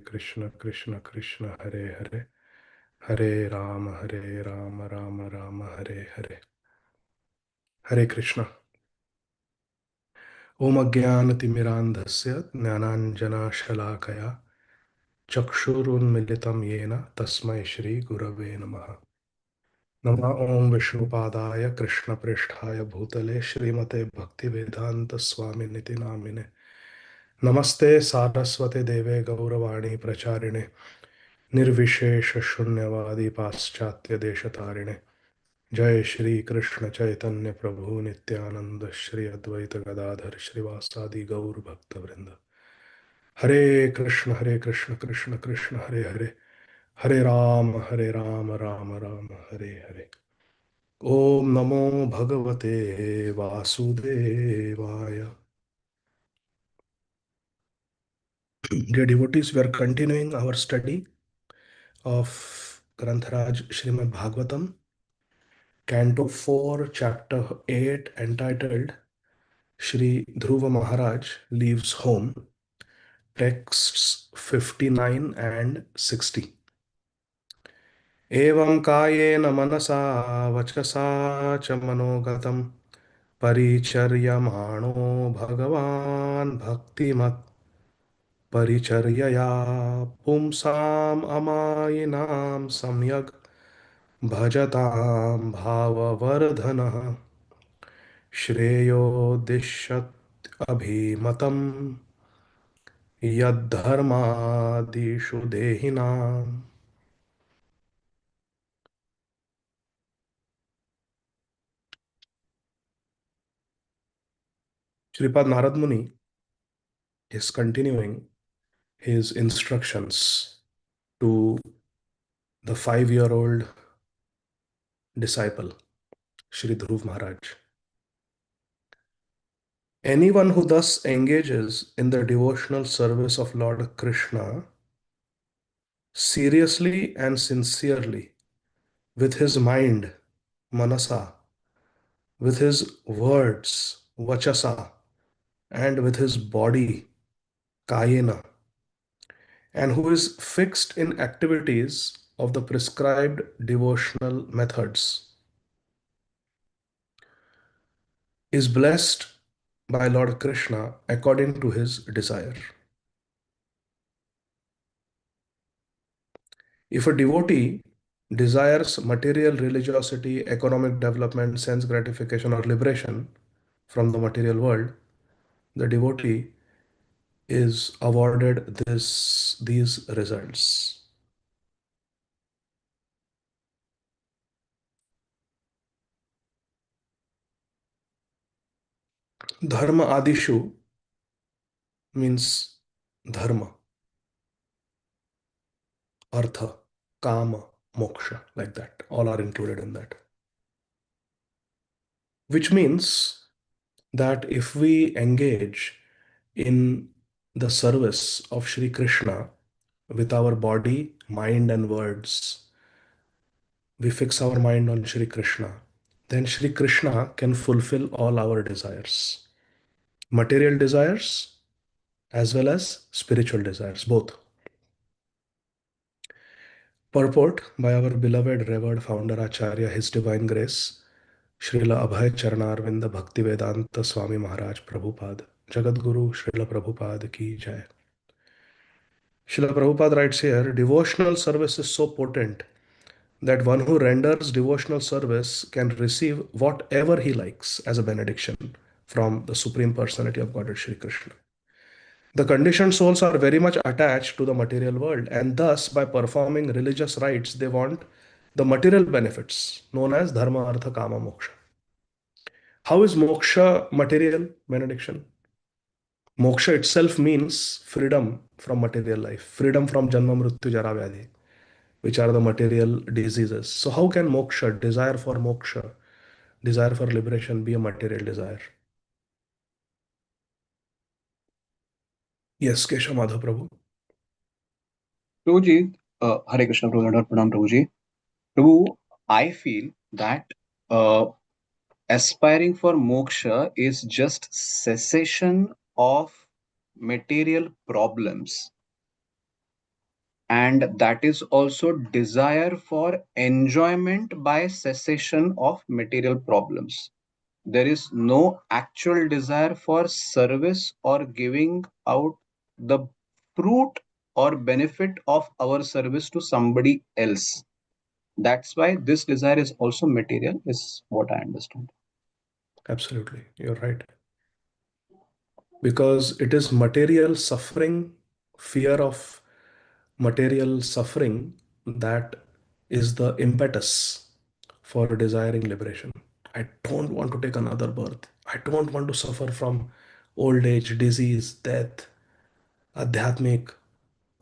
Krishna Krishna Krishna Hare Hare Hare Rama Rama Rama Hare Hare. Hare Krishna. Om Ajnanatimirandhasya Jnananjana Shalakaya Chakshurunmilitam Yena Tasmai Shri Gurave Namaha. Nama Om Vishnupadaya Krishna Pristhaya Bhutale Shrimate Bhakti Vedanta Swami Niti Namine Namaste Saraswate Deve Gauravani Pracharine निर्विशेष शून्यवादी पाश्चात्य देशतारिणे जय श्री कृष्ण चैतन्य प्रभु नित्यानंद श्री अद्वैत गदाधर श्रीवासादि गौर भक्त वृंद हरे कृष्ण कृष्ण कृष्ण हरे हरे हरे राम राम राम हरे हरे. ओम नमो भगवते वासुदेवाय. Dear devotees, we are continuing our study of Grantaraj Srimad Bhagavatam, Canto 4, Chapter 8, entitled Shri Dhruva Maharaj Leaves Home, texts 59 and 60. Evam kayena manasa vachasa cha manogatam परिचर्यमाणो भगवान् भक्तिमत् परिचर्यया पुंसाम् अमायिनां सम्यग् भजतां भाववर्धनः श्रेयोदिष्यत् अभिमतं यद्धर्मादिषु देहिनाम्. Sripad Narad Muni is continuing his instructions to the 5-year-old disciple, Shri Dhruv Maharaj. Anyone who thus engages in the devotional service of Lord Krishna seriously and sincerely, with his mind, manasa, with his words, vachasa, and with his body, kayena, and who is fixed in activities of the prescribed devotional methods, is blessed by Lord Krishna according to his desire. If a devotee desires material religiosity, economic development, sense gratification, or liberation from the material world, the devotee is awarded these results. Dharma Adishu means dharma, artha, kama, moksha, like that. All are included in that. Which means that if we engage in the service of Sri Krishna with our body, mind, and words, we fix our mind on Sri Krishna, then Sri Krishna can fulfill all our desires, material desires as well as spiritual desires, both. Purport by our beloved revered founder Acharya, His Divine Grace, Srila Abhay Charanarvinda Bhakti Vedanta Swami Maharaj Prabhupada, Jagat Guru Srila Prabhupada ki jai. Srila Prabhupada writes here, devotional service is so potent that one who renders devotional service can receive whatever he likes as a benediction from the Supreme Personality of Godhead Shri Krishna. The conditioned souls are very much attached to the material world, and thus by performing religious rites they want the material benefits known as dharma, artha, kama, moksha. How is moksha material benediction? Moksha itself means freedom from material life, freedom from janma, mrityu, jara, vyadhi, which are the material diseases. So how can moksha, desire for liberation be a material desire? Yes, Keshav Madhav Prabhu. Prabhuji, Hare Krishna, Prabhu, Pranam Prabhuji. Prabhu, I feel that uh, aspiring for moksha is just cessation of material problems. and that is also desire for enjoyment by cessation of material problems. There is no actual desire for service or giving out the fruit or benefit of our service to somebody else. That's why this desire is also material, is what I understand. Absolutely, you're right. Because it is material suffering, fear of material suffering, that is the impetus for desiring liberation. I don't want to take another birth. I don't want to suffer from old age, disease, death, adhyatmic,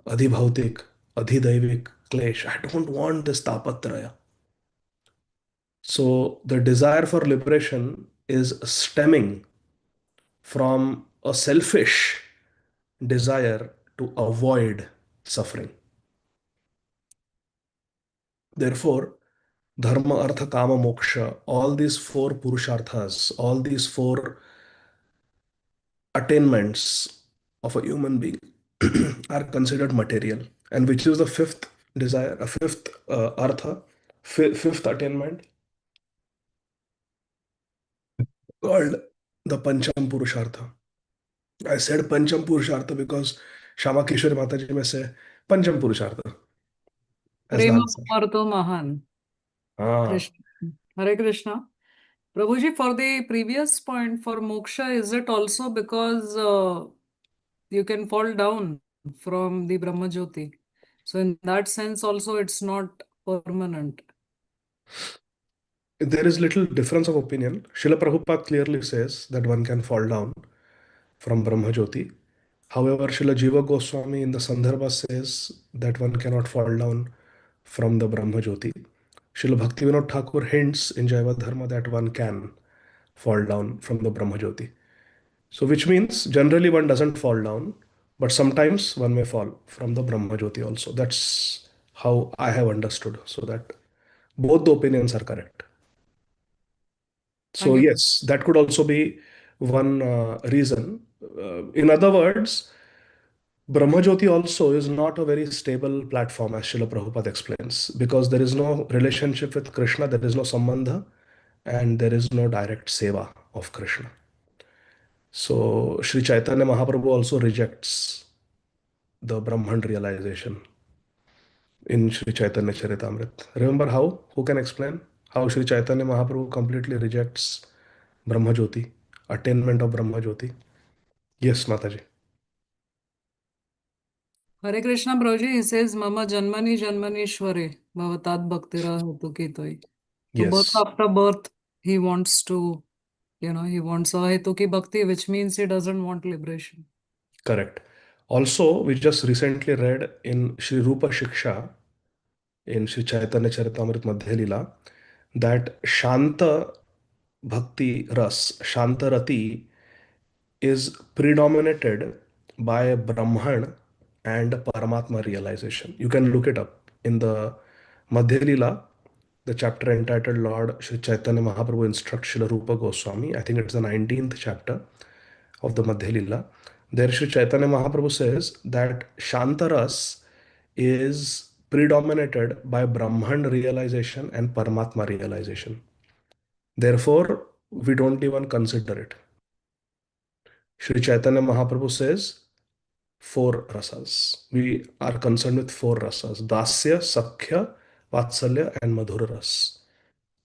adhibhautik, adhidaivik, klesh. I don't want this tapatraya. So the desire for liberation is stemming from a selfish desire to avoid suffering. Therefore, dharma, artha, kama, moksha, all these four purusharthas, all these four attainments of a human being are considered material. And which is the fifth desire, a fifth artha, fifth attainment, called the Pancham Purushartha. I said Pancham Purushartha because Shama Kishore Mataji may say Pancham Purushartha as the Prema answer. Parto Mahan. Ah, Krishna. Hare Krishna. Prabhuji, for the previous point, for moksha, is it also because you can fall down from the Brahma Jyoti? So in that sense also it's not permanent. there is little difference of opinion. Srila Prabhupada clearly says that one can fall down from Brahma Jyoti. However, Srila Jiva Goswami in the Sandarbha says that one cannot fall down from the Brahma Jyoti. Srila Bhaktivinoda Thakur hints in Jaiva Dharma that one can fall down from the Brahma Jyoti. So, which means generally one doesn't fall down, but sometimes one may fall from the Brahma Jyoti also. That's how I have understood. So that both the opinions are correct. So Thank you. yes, that could also be one reason. In other words, Brahmajyoti also is not a very stable platform, as Srila Prabhupada explains, because there is no relationship with Krishna, there is no sambandha, and there is no direct seva of Krishna. So Sri Chaitanya Mahaprabhu also rejects the Brahman realization in Sri Chaitanya Charitamrita. Remember how? Who can explain how Sri Chaitanya Mahaprabhu completely rejects Brahmajyoti, attainment of Brahmajyoti? Yes, Mataji. Hare Krishna Prabhuji, he says Mama Janmani Janmanishware Bhavatat Bhaktira Hetukitoi. So birth Yes, after birth, he wants to, he wants a Hetuki Bhakti, which means he doesn't want liberation. correct. Also, we just recently read in Sri Rupa Shiksha, in Sri Chaitanya Charitamrita Madhya Lila, that Shanta Bhakti Ras, Shanta Rati, is predominated by Brahman and Paramatma realization. You can look it up in the Madhya Lila, the chapter entitled Lord Sri Chaitanya Mahaprabhu instructs Srila Rupa Goswami. I think it's the 19th chapter of the Madhya Lila. There Sri Chaitanya Mahaprabhu says that Shantaras is predominated by Brahman realization and Paramatma realization. Therefore, we don't even consider it. Sri Chaitanya Mahaprabhu says four rasas. We are concerned with four rasas: Dasya, Sakhya, Vatsalya, and Madhura ras.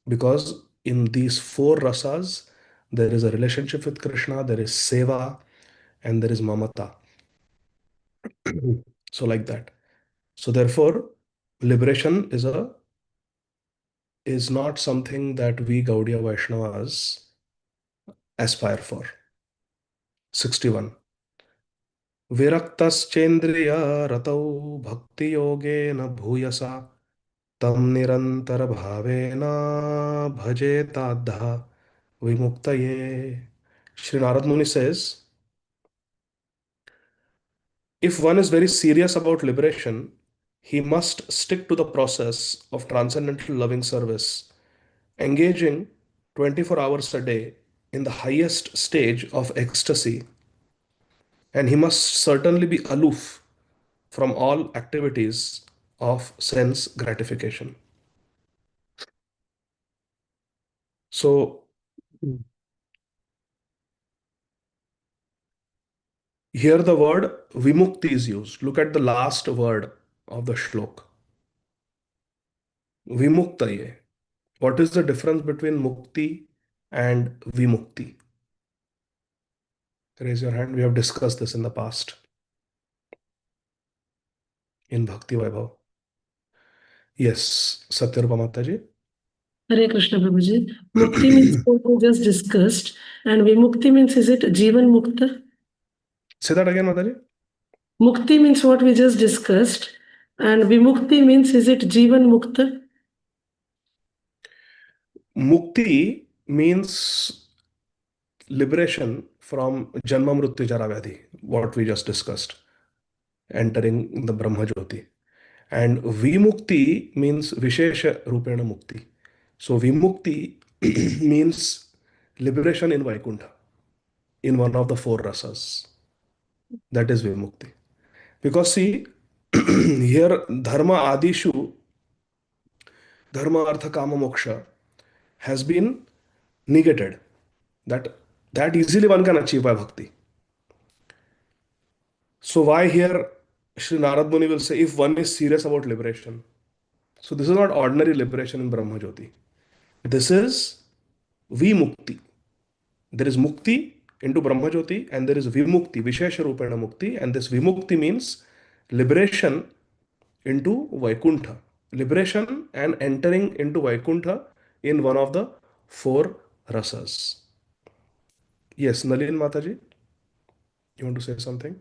Because in these four rasas, there is a relationship with Krishna, there is seva, and there is mamata. So, like that. So, therefore, liberation is not something that we Gaudiya Vaishnavas aspire for. 61. विरक्तश्चेन्द्रिय रतौ भक्तियोगेन भूयसा तं निरन्तरभावेन भजेताद्धा vimuktaye. Sri Narad Muni says, if one is very serious about liberation, he must stick to the process of transcendental loving service, engaging 24 hours a day in the highest stage of ecstasy, and he must certainly be aloof from all activities of sense gratification. So here the word vimukti is used. Look at the last word of the shlok. Vimuktaye. What is the difference between mukti and vimukti? Raise your hand. We have discussed this in the past in Bhakti Vaibhava. Yes, Satyarupa Mataji. Hare Krishna Prabhuji. Mukti means what we just discussed, and Vimukti means is it Jivan Mukta? Say that again, Mataji. Mukti means what we just discussed, and Vimukti means is it Jivan Mukta? Mukti means liberation from Janma Mrityu Jara Vyadhi, what we just discussed, entering the Brahma Jyoti. And Vimukti means Vishesha Rupena Mukti. So Vimukti means liberation in Vaikuntha, in one of the four rasas. That is Vimukti. Because see, here Dharma Adishu, Dharma Artha Kama Moksha has been negated. That easily one can achieve by bhakti. So why here Sri Narad Muni will say if one is serious about liberation. So this is not ordinary liberation in Brahma Jyoti. This is Vimukti. There is Mukti into Brahma Jyoti and there is Vimukti, Vishesha Rupena Mukti, and this Vimukti means liberation into Vaikuntha. Liberation and entering into Vaikuntha in one of the four rasas. Yes, Nalin Mataji, you want to say something?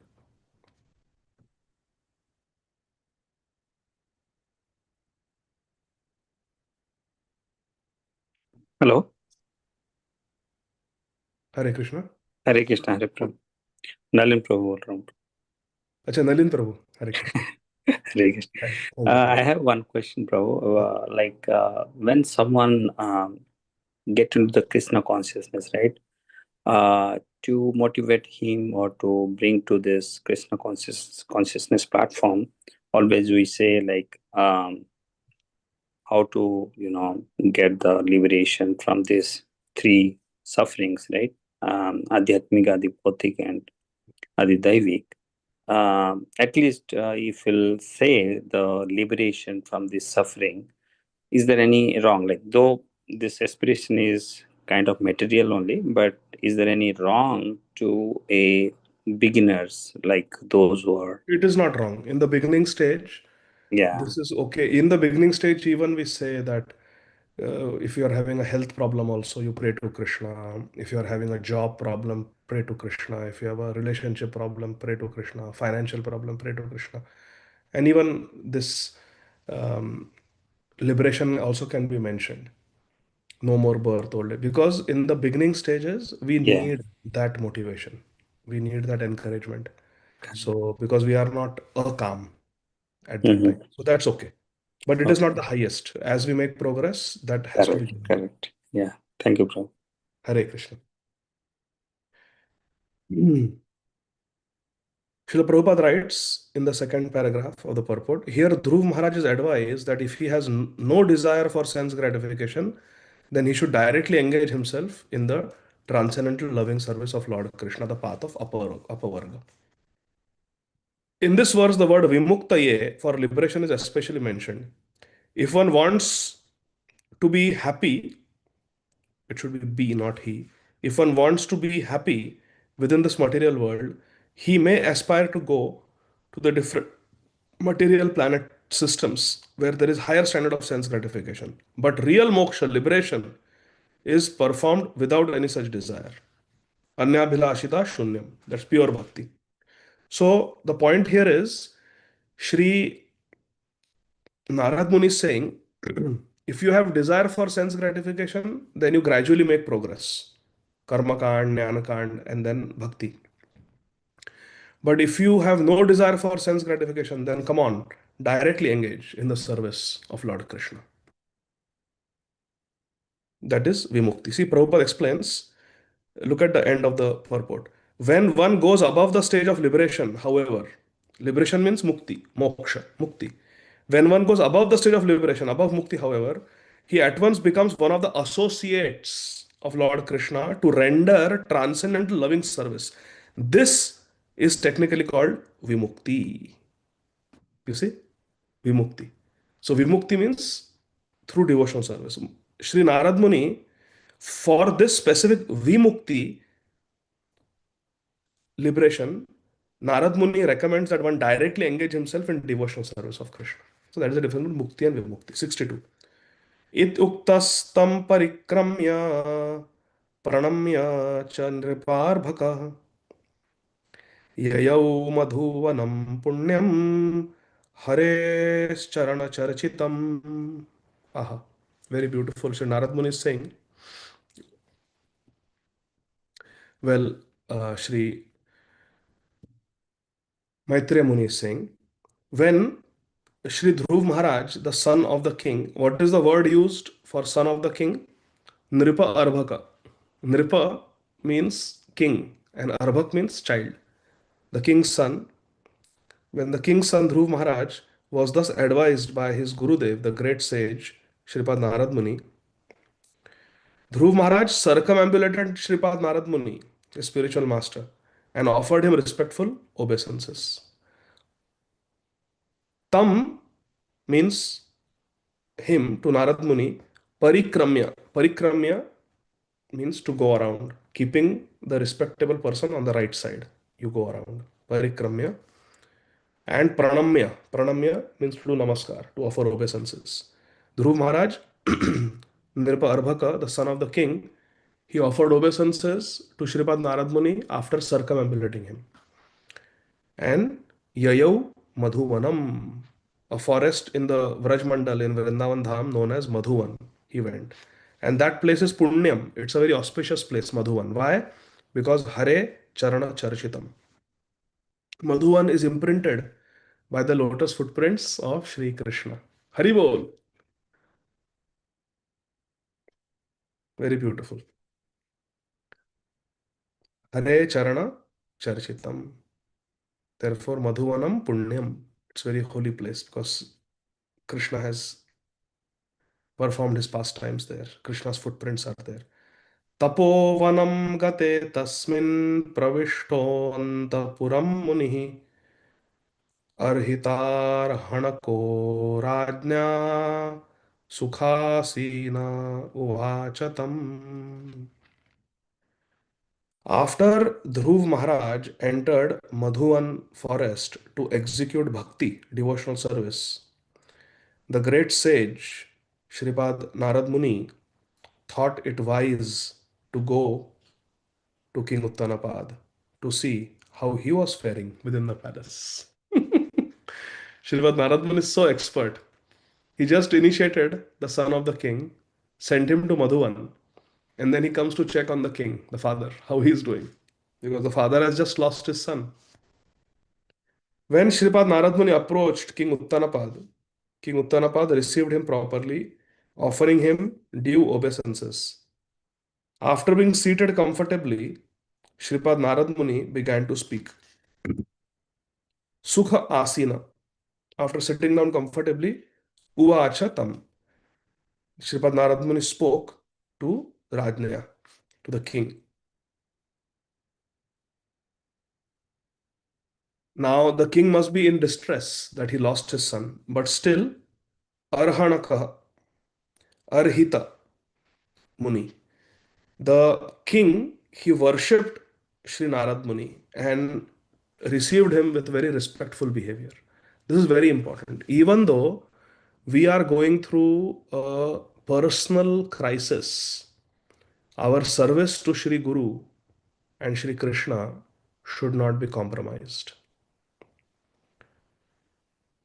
Hello. Hare Krishna. Hare Krishna, Hare Prabhu. Nalin Prabhu बोल रहा हूँ. Acha, Nalin Prabhu. Hare Krishna. Hare Krishna. Thank you. I have one question, Prabhu. When someone get into the Krishna consciousness, right? To motivate him or to bring to this Krishna consciousness platform, always we say how to get the liberation from these three sufferings, right? Adhyatmik, Adi Bhautik, and Adi Daivik. At least if we'll say the liberation from this suffering, is there any wrong? Though this aspiration is kind of material only, but is there any wrong to a beginners like those who are? It is not wrong. In the beginning stage, this is okay. In the beginning stage, even we say that if you are having a health problem also, you pray to Krishna. If you are having a job problem, pray to Krishna. If you have a relationship problem, pray to Krishna. Financial problem, pray to Krishna. And even this liberation also can be mentioned. No more birth, old age. Because in the beginning stages, we need that motivation. We need that encouragement. So, because we are not calm at that time. So that's okay. But it is not the highest. As we make progress, that has to be. Correct. Yeah. Thank you, Prabhu. Hare Krishna. Srila Prabhupada writes in the second paragraph of the purport, here Dhruv Maharaj's advice that if he has no desire for sense gratification, then he should directly engage himself in the transcendental loving service of Lord Krishna, the path of Apavarga. In this verse, the word Vimuktaye for liberation is especially mentioned. If one wants to be happy, it should be be, not he. If one wants to be happy within this material world, he may aspire to go to the different material planet systems where there is higher standard of sense gratification. But real moksha, liberation, is performed without any such desire. Anyabhilashita shunyam. That's pure bhakti. So the point here is, Shri Narad Muni is saying, if you have desire for sense gratification, then you gradually make progress. Karma kand, jnana kand, and then bhakti. But if you have no desire for sense gratification, then come on, directly engage in the service of Lord Krishna. That is Vimukti. See, Prabhupada explains, look at the end of the purport. When one goes above the stage of liberation, however, Liberation means mukti, moksha, mukti. When one goes above the stage of liberation, above mukti, however, he at once becomes one of the associates of Lord Krishna to render transcendental loving service. This is technically called vimukti. You see? Vimukti. So vimukti means through devotional service. Sri Narad Muni, for this specific vimukti, liberation, Narad Muni recommends that one directly engage himself in devotional service of Krishna. So that is the difference between mukti and vimukti. 62. It uktastam parikramya pranamya cha nriparbhaka yayau madhuvanam punyam harescharana charchitam. Aha, very beautiful. So Narad Muni is saying, well, Shri Maitreya Muni is saying, when Shri Dhruv Maharaj, the son of the king, what is the word used for son of the king? Nripa Arbhaka. Nripa means king and Arbhak means child. The king's son. When the king's son Dhruv Maharaj was thus advised by his Gurudev, the great sage Shripad Narad Muni, Dhruv Maharaj circumambulated Shripad Narad Muni, his spiritual master, and offered him respectful obeisances. Tam means him to Narad Muni, parikramya. Parikramya means to go around, keeping the respectable person on the right side. You go around. Parikramya. And pranamya. Pranamya means to do namaskar, to offer obeisances. Dhruv Maharaj, Nirpa Arbhaka, the son of the king, he offered obeisances to Shripad Narad Muni after circumambulating him. And Yayau Madhuvanam, a forest in the Vraj Mandal in Vrindavan Dham known as Madhuvan, he went. And that place is Punyam. It's a very auspicious place, Madhuvan. Why? Because Hare Charana Charchitam. Madhuvan is imprinted by the lotus footprints of Sri Krishna. Hari Bol. Very beautiful. Hare Charana Charchitam. Therefore, Madhuvanam Punyam. It's a very holy place because Krishna has performed his pastimes there. Krishna's footprints are there. Tapovanam gate tasmin pravishto antapuram munihi arhitar hanako rajna sukhasina uvachatam. After Dhruv Maharaj entered Madhuvan forest to execute bhakti, devotional service, the great sage Shripad Narad Muni thought it wise to go to King Uttanapad to see how he was faring within the palace. Shripad Narad Muni is so expert. He just initiated the son of the king, sent him to Madhuvan, and then he comes to check on the king, the father, how he is doing. Because the father has just lost his son. When Shripad Narad Muni approached King Uttanapad received him properly, offering him due obeisances. After being seated comfortably, Shripad Narad Muni began to speak. Sukha asina. After sitting down comfortably, uvacha tam. Shripad Narad Muni spoke to Rajnaya, to the king. Now the king must be in distress that he lost his son, but still, Arhanaka, Arhita Muni. The king, he worshipped Sri Narad Muni and received him with very respectful behavior. This is very important. Even though we are going through a personal crisis, our service to Sri Guru and Sri Krishna should not be compromised.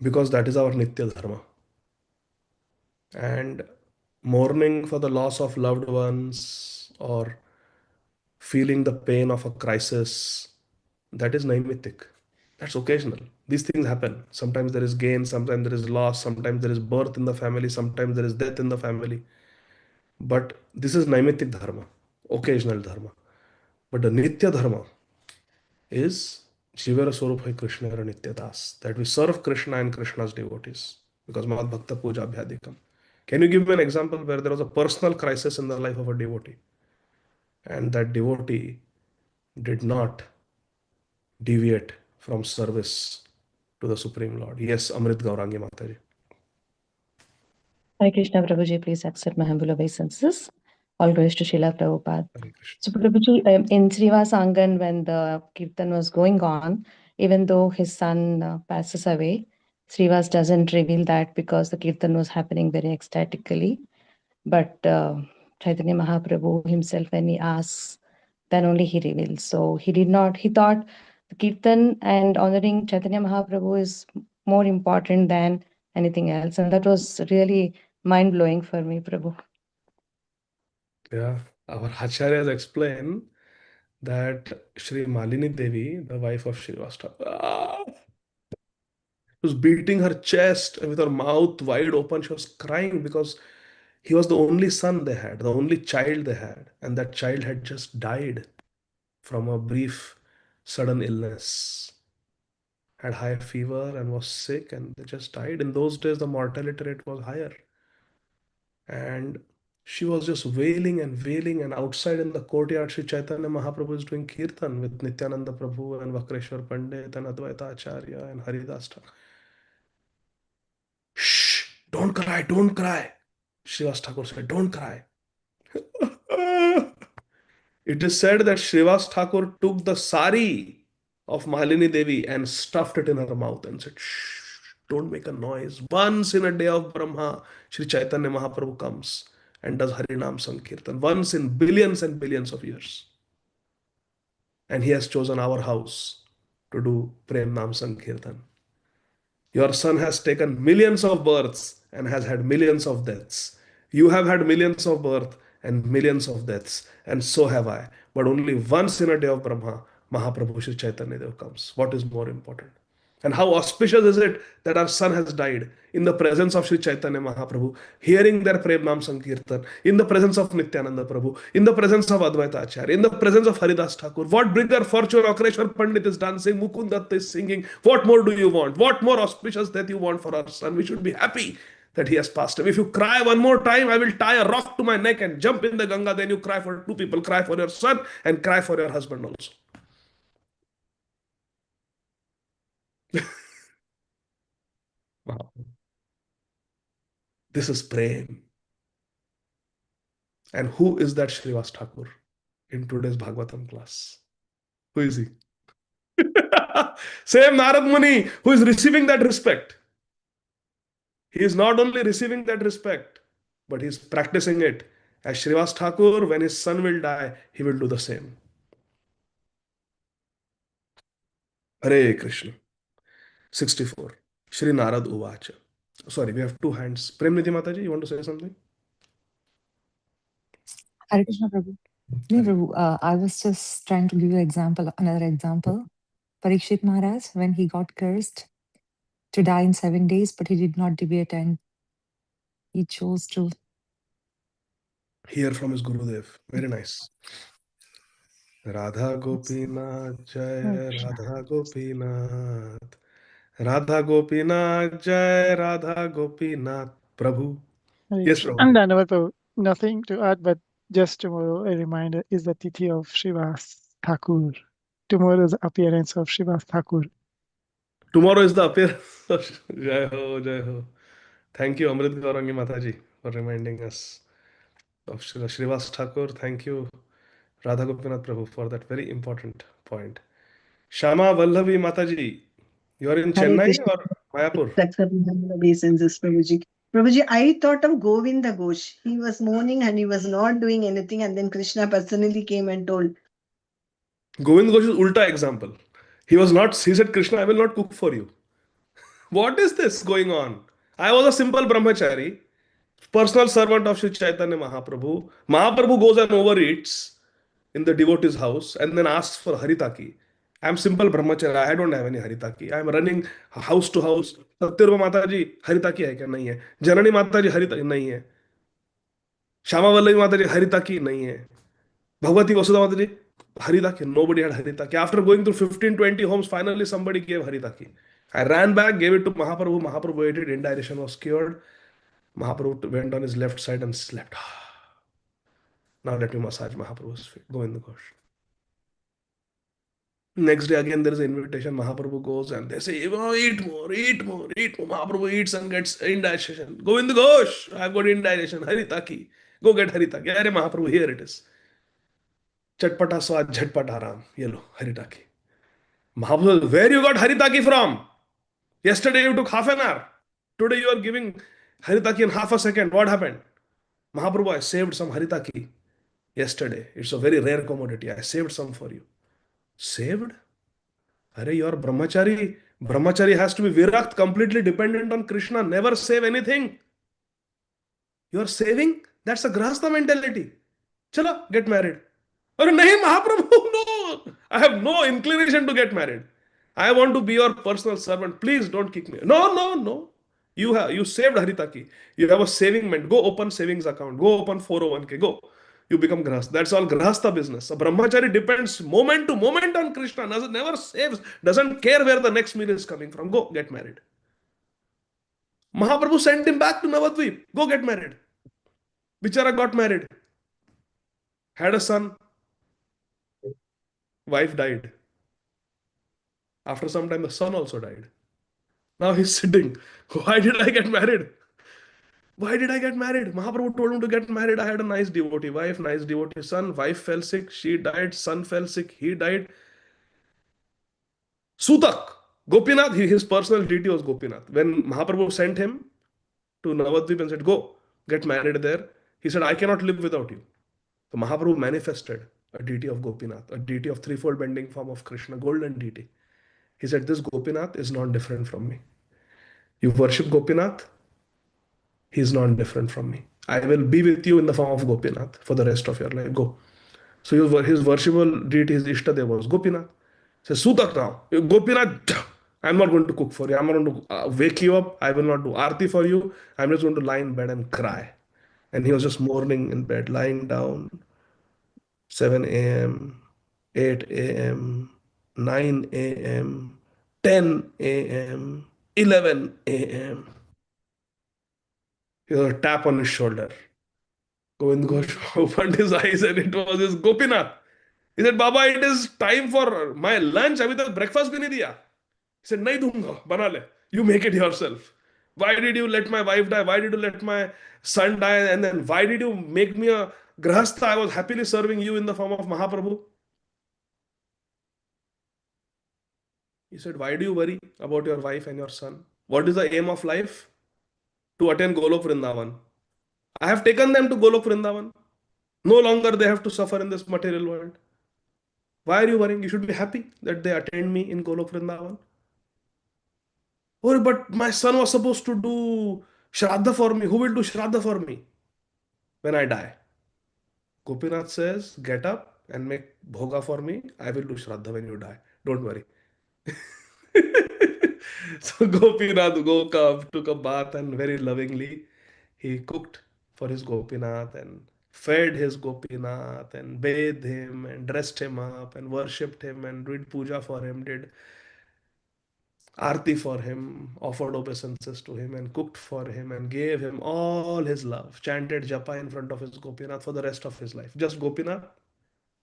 Because that is our Nitya Dharma. And mourning for the loss of loved ones or feeling the pain of a crisis, that is naimittic. That's occasional. These things happen. Sometimes there is gain, sometimes there is loss, sometimes there is birth in the family, sometimes there is death in the family. But this is naimittic dharma, occasional dharma. But the Nitya dharma is Jivera Swarup Hai Krishna Nitya Das, that we serve Krishna and Krishna's devotees, because Mad Bhakta Puja Abhyadikam. Can you give me an example where there was a personal crisis in the life of a devotee, and that devotee did not deviate from service to the Supreme Lord? Yes, Amrit Gaurangi Mataji. Hare Krishna, Prabhuji, please accept my humble obeisances. All glories to Srila Prabhupada. Hare Krishna. So, Prabhuji, in Srivas Angan, when the kirtan was going on, even though his son passes away, Srivas doesn't reveal that because the kirtan was happening very ecstatically. But Chaitanya Mahaprabhu himself, when he asks, then only he reveals. So he did not, he thought the kirtan and honoring Chaitanya Mahaprabhu is more important than anything else. And that was really mind-blowing for me, Prabhu. Yeah, our acharyas explain that Shri Malini Devi, the wife of Srivastava, was beating her chest with her mouth wide open. She was crying because he was the only son they had, the only child they had, and that child had just died from a brief, sudden illness. Had high fever and was sick, and they just died. In those days, the mortality rate was higher. And she was just wailing, and outside in the courtyard, Sri Chaitanya Mahaprabhu is doing kirtan with Nityananda Prabhu and Vakreshwar Pandit and Advaita Acharya and Haridas Thakur. Shh, don't cry, don't cry. Srivas Thakur said, don't cry. It is said that Srivas Thakur took the sari of Malini Devi and stuffed it in her mouth and said, shh, don't make a noise. Once in a day of Brahma, Sri Chaitanya Mahaprabhu comes and does Harinam Sankirtan. Once in billions and billions of years. And he has chosen our house to do Prem Nam Sankirtan. Your son has taken millions of births and has had millions of deaths. You have had millions of births and millions of deaths, and so have I. But only once in a day of Brahma, Mahaprabhu Shri Chaitanya Dev comes. What is more important? And how auspicious is it that our son has died in the presence of Sri Chaitanya Mahaprabhu, hearing their Prem Nam Sankirtan, in the presence of Nityananda Prabhu, in the presence of Advaita Acharya, in the presence of Haridas Thakur. What bigger fortune? Akreshwar Pandit is dancing, Mukund Datta is singing. What more do you want? What more auspicious that you want for our son? We should be happy that he has passed away. If you cry one more time, I will tie a rock to my neck and jump in the Ganga. Then you cry for two people. Cry for your son and cry for your husband also. Wow. This is Prem. And who is that Srivas Thakur in today's Bhagavatam class? Who is he? Same Narad Muni who is receiving that respect. He is not only receiving that respect, but he is practicing it. As Srivas Thakur, when his son will die, he will do the same. Hare Krishna. 64. Shri Narad Uvacha. Sorry, we have two hands. Premnidhi Mataji, you want to say something? Hare Krishna Prabhu. No, Prabhu, I was just trying to give you another example. Parikshit Maharaj, when he got cursed to die in 7 days, but he did not deviate and he chose to Hear from his Gurudev. Very nice. Radha Gopinath Jai, Radha Gopinath. Radha Gopinath Jai, Radha Gopinath Prabhu. Yes, Prabhu. And Prabhu, nothing to add, but just tomorrow, a reminder is the Tithi of Srivas Thakur. Tomorrow's appearance of Srivas Thakur. Tomorrow is the appearance of Jai Ho, Jai Ho. Thank you, Amrit Gaurangi Mataji, for reminding us of Srivas Thakur. Thank you, Radha Gopinath Prabhu, for that very important point. Shama Vallavi Mataji, you are in Hare Chennai Krishna. or Mayapur? Accept my obeisances, Prabhuji. Prabhuji, I thought of Govinda Ghosh. He was mourning and he was not doing anything, and then Krishna personally came and told. Govind Ghosh is ulta example. He said, Krishna, I will not cook for you. What is this going on? I was a simple brahmachari, personal servant of Sri Chaitanya Mahaprabhu. Mahaprabhu goes and overeats in the devotee's house and then asks for haritaki. I am simple brahmachari. I don't have any haritaki. I am running house to house. Satyarva Mataji, haritaki hai kya? Nahi hai. Janani Mataji, haritaki nahi hai. Shama Vallavi Mataji, haritaki nahi hai. Bhagavati Vasudha Mataji, Haritaki. Nobody had Haritaki. After going through 15, 20 homes, finally somebody gave Haritaki. I ran back, gave it to Mahaprabhu. Mahaprabhu ate it. Indigestion was cured. Mahaprabhu went on his left side and slept. Now let me massage Mahaprabhu's feet. Go in the Ghosh. Next day again there is an invitation. Mahaprabhu goes and they say, oh, eat more, eat more, eat more. Mahaprabhu eats and gets indigestion. Go in the Ghosh. I've got indigestion. Haritaki. Go get Haritaki. Arey Mahaprabhu, here it is. Chatpata swad, jhatpata ram. Yellow, Haritaki. Mahaprabhu, where you got Haritaki from? Yesterday you took half an hour. Today you are giving Haritaki in half a second. What happened? Mahaprabhu, I saved some Haritaki yesterday. It's a very rare commodity. I saved some for you. Saved? Arey, you are brahmachari. Brahmachari has to be virakt, completely dependent on Krishna. Never save anything. You are saving? That's a grahastha mentality. Chala, get married. Or nahi, Mahaprabhu, no. I have no inclination to get married. I want to be your personal servant. Please don't kick me. No, no, no. You saved Haritaki. You have a saving meant. Go open savings account. Go open 401k. Go. You become grahastha. That's all grahastha business. A brahmachari depends moment to moment on Krishna. Never saves. Doesn't care where the next meal is coming from. Go get married. Mahaprabhu sent him back to Navadvip. Go get married. Bichara got married. Had a son. Wife died. After some time, the son also died. Now he's sitting. Why did I get married? Why did I get married? Mahaprabhu told him to get married. I had a nice devotee wife, nice devotee son. Wife fell sick, she died. Son fell sick, he died. Sutak, Gopinath, his personal deity was Gopinath. When Mahaprabhu sent him to Navadvip and said, go, get married there, he said, I cannot live without you. So Mahaprabhu manifested a deity of Gopinath, a deity of threefold bending form of Krishna, golden deity. He said, this Gopinath is not different from me. You worship Gopinath, he is not different from me. I will be with you in the form of Gopinath for the rest of your life. Go. So his worshipable deity, his Ishtadeva was Gopinath. He says, Sutak now, Gopinath, I'm not going to cook for you. I'm not going to wake you up. I will not do arti for you. I'm just going to lie in bed and cry. And he was just mourning in bed, lying down. 7 a.m., 8 a.m., 9 a.m., 10 a.m., 11 a.m. He was a tap on his shoulder. Govind Ghosh opened his eyes and it was his Gopinath. He said, Baba, it is time for my lunch. Abhi tak breakfast bhi nahi diya. He said, nahi dunga, bana le. You make it yourself. Why did you let my wife die? Why did you let my son die? And then why did you make me a grahastha? I was happily serving you in the form of Mahaprabhu. He said, why do you worry about your wife and your son? What is the aim of life? To attain Golok Vrindavan. I have taken them to Golok Vrindavan. No longer they have to suffer in this material world. Why are you worrying? You should be happy that they attained me in Golok Vrindavan. Oh, but my son was supposed to do Shraddha for me. Who will do Shraddha for me when I die? Gopinath says, get up and make bhoga for me. I will do Shraddha when you die. Don't worry. So Gopinath woke up, took a bath, and very lovingly he cooked for his Gopinath and fed his Gopinath and bathed him and dressed him up and worshipped him and did puja for him, did arti for him, offered obeisances to him and cooked for him and gave him all his love, chanted japa in front of his Gopinath for the rest of his life. Just Gopinath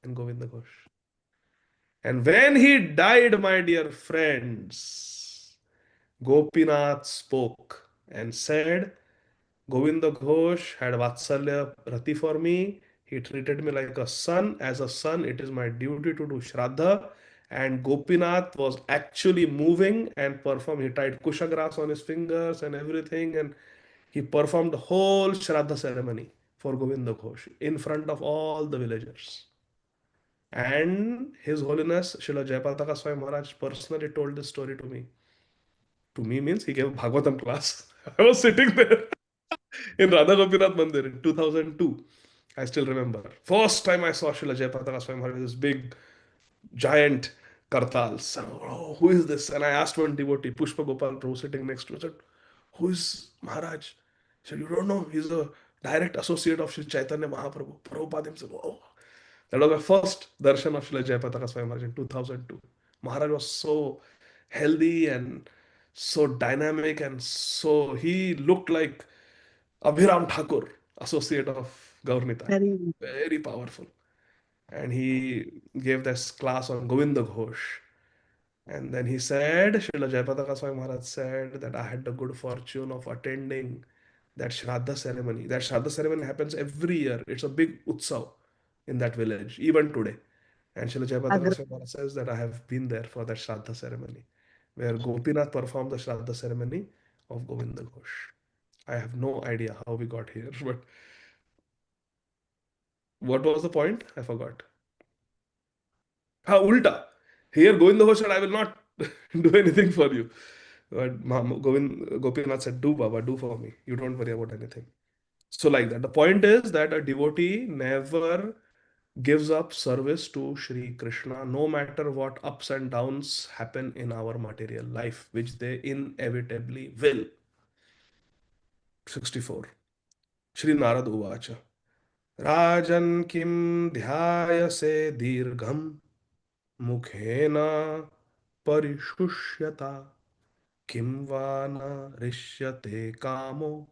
and Govinda Ghosh. And when he died, my dear friends, Gopinath spoke and said, Govinda Ghosh had Vatsalya Rati for me. He treated me like a son. As a son, it is my duty to do Shraddha. And Gopinath was actually moving and performed. He tied Kushagras on his fingers and everything. And he performed the whole Shraddha ceremony for Govinda Ghosh in front of all the villagers. And His Holiness Srila Jayapataka Swami Maharaj personally told this story to me. To me means he gave a Bhagavatam class. I was sitting there in Radha Gopinath Mandir in 2002. I still remember. First time I saw Srila Jayapataka Swami Maharaj, this big, giant kartal. So, oh, who is this? And I asked one devotee, Pushpa Gopal Prabhu, sitting next to me, I said, who is Maharaj? He said, you don't know? He's a direct associate of Sri Chaitanya Mahaprabhu. Prabhupada himself, oh. That was my first darshan of Srila Jayapataka Swami Maharaj in 2002. Maharaj was so healthy and so dynamic, and so he looked like Abhiram Thakur, associate of Gaurnitai. Very Very powerful. And he gave this class on Govinda Ghosh. And then he said, Srila Jayapataka Swami Maharaj said that I had the good fortune of attending that Shraddha ceremony. That Shraddha ceremony happens every year. It's a big utsav in that village, even today. And Srila Jayapataka agra. Swami Maharaj says that I have been there for that Shraddha ceremony, where Gopinath performed the Shraddha ceremony of Govinda Ghosh. I have no idea how we got here, but what was the point? I forgot. Ha, ulta. Here, Govinda Ghosh said, I will not do anything for you. But Gopinath said, do Baba, do for me. You don't worry about anything. So like that. The point is that a devotee never gives up service to Shri Krishna, no matter what ups and downs happen in our material life, which they inevitably will. 64. Shri Narad Uvacha. Rajan kim dhyayase dirgham mukhena parishusyata kim va na rishyate kamo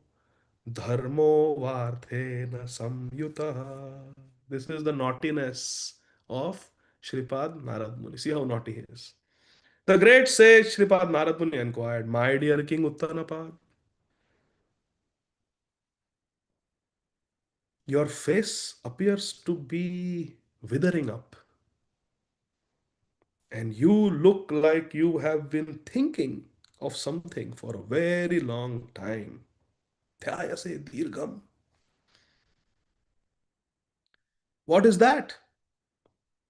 dharmo varthena samyutah. This is the naughtiness of Shripad Narad Muni. See how naughty he is. The great sage Shripad Narad Muni inquired, my dear King Uttanapad, your face appears to be withering up, and you look like you have been thinking of something for a very long time. Dhyayase dirgham. What is that?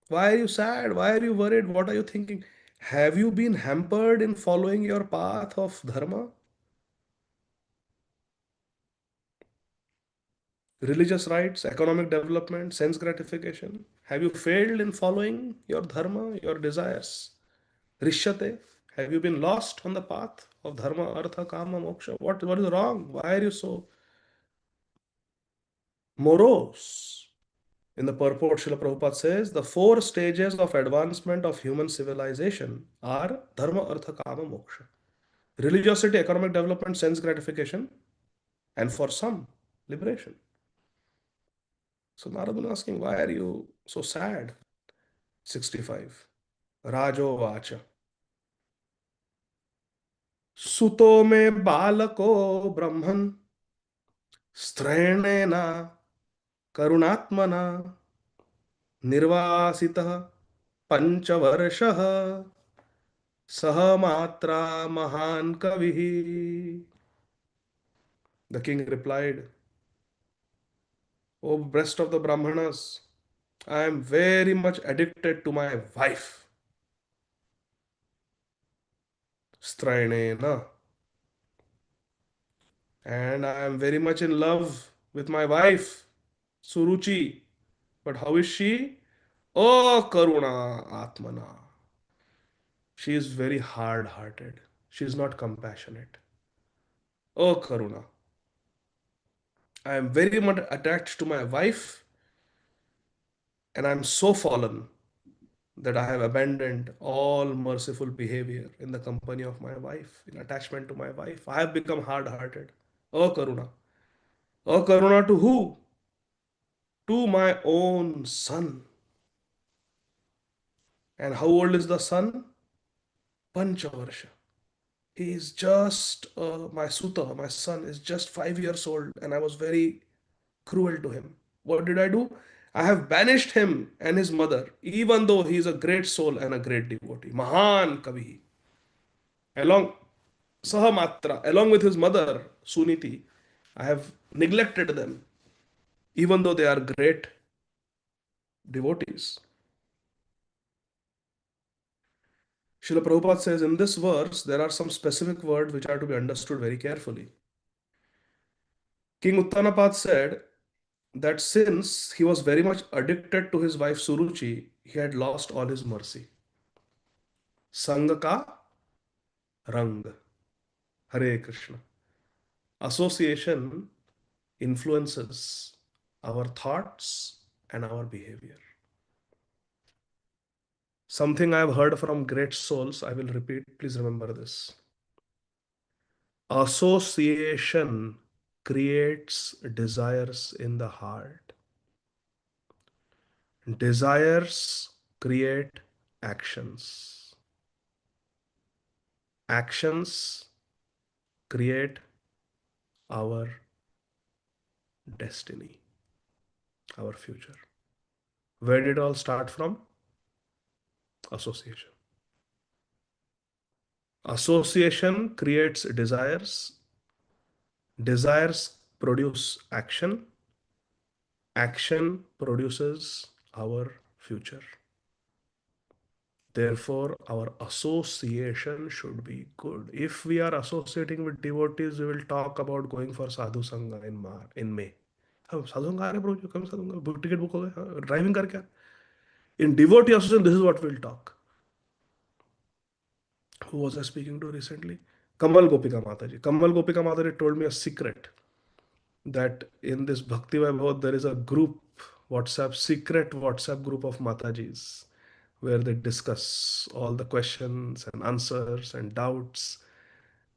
Why are you sad? Why are you worried? What are you thinking? Have you been hampered in following your path of dharma? Religious rights, economic development, sense gratification? Have you failed in following your dharma, your desires? Rishyate? Have you been lost on the path of dharma, artha, kama, moksha? What is wrong? Why are you so morose? In the purport, Srila Prabhupada says the four stages of advancement of human civilization are dharma, artha, kama, moksha. Religiosity, economic development, sense gratification, and for some, liberation. So Narada is asking, why are you so sad? 65. Rajo Vacha. Suto me balako brahman strænena karunatmana निर्वासितः पंचवर्षः सह मात्रा महान कविः. The king replied, O breast of the Brahmanas, I am very much addicted to my wife. Strainena. And I am very much in love with my wife, Suruchi. But how is she? Oh, Karuna Atmana. She is very hard hearted. She is not compassionate. Oh, Karuna. I am very much attached to my wife, and I am so fallen that I have abandoned all merciful behavior in the company of my wife, in attachment to my wife. I have become hard hearted. Oh, Karuna. Oh, Karuna to who? To my own son. And how old is the son? Panchavarsha. He is just, my Suta, my son, is just 5 years old, and I was very cruel to him. What did I do? I have banished him and his mother, even though he is a great soul and a great devotee. Mahan Kavi. Along Sahamatra, along with his mother, Suniti, I have neglected them, even though they are great devotees. Srila Prabhupada says in this verse, there are some specific words which are to be understood very carefully. King Uttanapad said that since he was very much addicted to his wife Suruchi, he had lost all his mercy. Sangha ka rang. Hare Krishna. Association influences our thoughts and our behavior. Something I have heard from great souls, I will repeat, please remember this. Association creates desires in the heart. Desires create actions. Actions create our destiny, our future. Where did it all start from? Association. Association creates desires. Desires produce action. Action produces our future. Therefore, our association should be good. If we are associating with devotees, we will talk about going for sadhu sangha in May. हाँ, साधु संघ आ रहे bro, कम साधु संघ, book ticket book हो गए, driving करके आ. In devotee association, this is what we'll talk. Who was I speaking to recently? Kamal Gopika Mataji. Kamal Gopika Mataji told me a secret that in this Bhakti Vaibhava there is a group, secret WhatsApp group of Matajis where they discuss all the questions and answers and doubts,